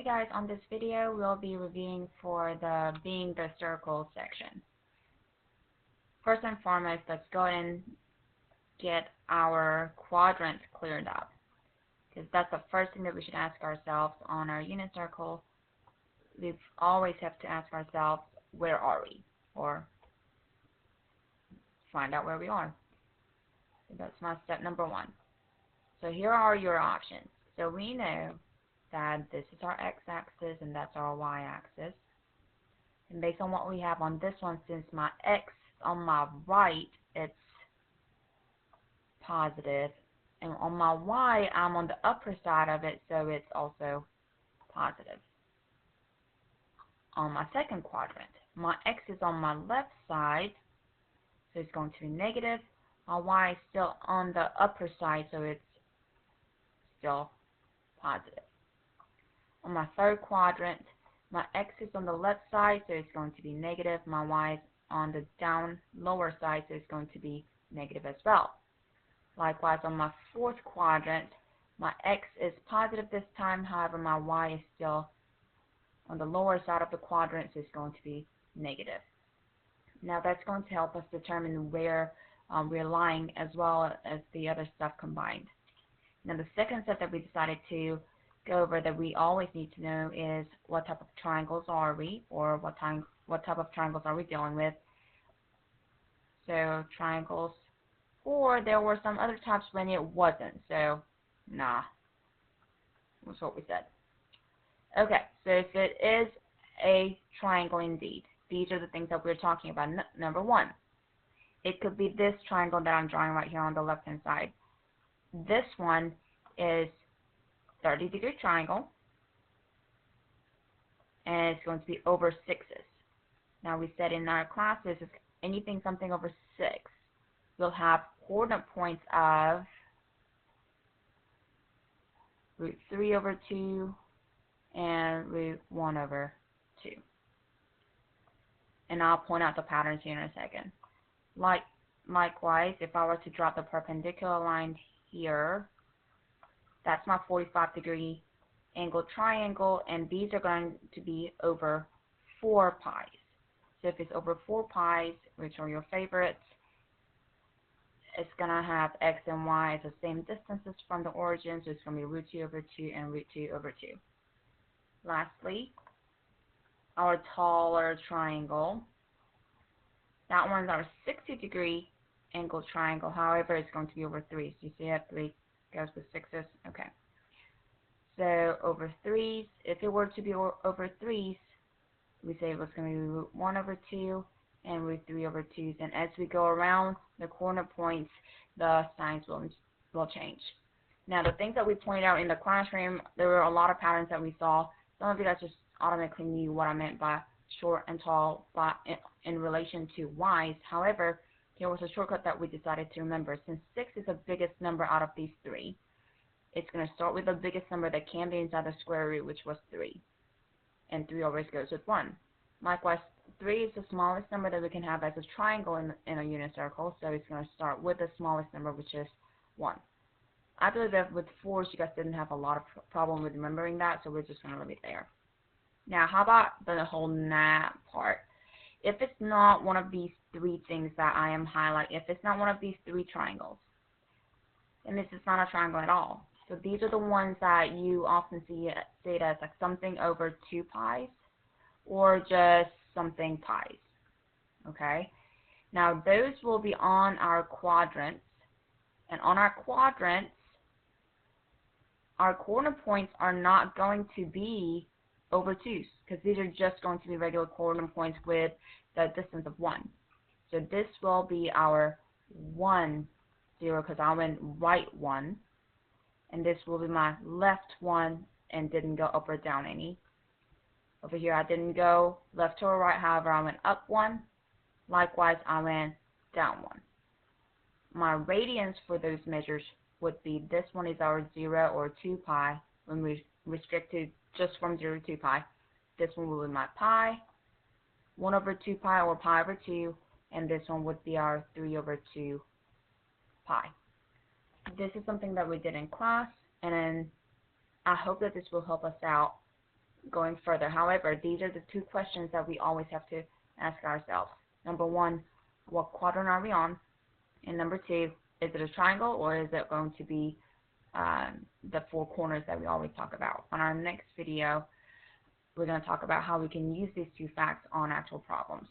guys, on this video we'll be reviewing for the being the circle section. First and foremost, let's go ahead and get our quadrants cleared up, because that's the first thing that we should ask ourselves on our unit circle. We always have to ask ourselves, where are we? Or find out where we are. So that's my step number one. So here are your options. So we know that this is our x-axis and that's our y-axis. And based on what we have on this one, since my x on my right, it's positive, and on my y, I'm on the upper side of it, so it's also positive. On my second quadrant, my x is on my left side, so it's going to be negative. My y is still on the upper side, so it's still positive. On my third quadrant, my x is on the left side, so it's going to be negative. My y is on the down lower side, so it's going to be negative as well. Likewise, on my fourth quadrant, my x is positive this time, however my y is still on the lower side of the quadrant, so it's going to be negative. Now that's going to help us determine where we're lying, as well as the other stuff combined. Now the second step that we decided to go over that we always need to know is what type of triangles are we, or what type of triangles are we dealing with. So triangles, or there were some other types when it wasn't, so nah, that's what we said. Okay, so if it is a triangle indeed, these are the things that we're talking about. Number one, it could be this triangle that I'm drawing right here on the left hand side. This one is 30-degree triangle, and it's going to be over sixes. Now we said in our classes, if anything something over 6, we'll have coordinate points of root 3 over 2 and root 1 over 2. And I'll point out the patterns here in a second. Likewise, if I were to drop the perpendicular line here, that's my 45-degree angle triangle, and these are going to be over 4 pi's. So if it's over 4 pi's, which are your favorites, it's going to have x and y as the same distances from the origin, so it's going to be root 2 over 2 and root 2 over 2. Lastly, our taller triangle. That one's our 60-degree angle triangle, however, it's going to be over 3. So you see that 3 goes with 6s. Okay. So over 3s, if it were to be over 3s, we say it was going to be root 1 over 2 and root 3 over 2s. And as we go around the corner points, the signs will change. Now, the things that we pointed out in the classroom, there were a lot of patterns that we saw. Some of you guys just automatically knew what I meant by short and tall in relation to y's. However, there was a shortcut that we decided to remember. Since 6 is the biggest number out of these 3, it's going to start with the biggest number that can be inside the square root, which was 3. And 3 always goes with 1. Likewise, 3 is the smallest number that we can have as a triangle in a unit circle, so it's going to start with the smallest number, which is 1. I believe that with 4s, you guys didn't have a lot of problem with remembering that, so we're just going to leave it there. Now, how about the whole nap part? If it's not one of these 3 things that I am highlighting, if it's not one of these 3 triangles, then this is not a triangle at all. So these are the ones that you often see it as like something over 2 pi's or just something pi's. Okay? Now those will be on our quadrants, and on our quadrants, our corner points are not going to be over 2's, because these are just going to be regular coordinate points with the distance of 1. So this will be our 1, 0, because I went right 1, and this will be my left 1 and didn't go up or down any. Over here I didn't go left or right, however I went up 1. Likewise, I went down 1. My radians for those measures would be, this one is our 0 or 2 pi when we restricted just from 0 to 2 pi. This one will be my pi, 1 over 2 pi or pi over 2, and this one would be our 3 over 2 pi. This is something that we did in class, and I hope that this will help us out going further. However, these are the two questions that we always have to ask ourselves. Number one, what quadrant are we on? And number two, is it a triangle or is it going to be the four corners that we always talk about? On our next video, we're going to talk about how we can use these two facts on actual problems.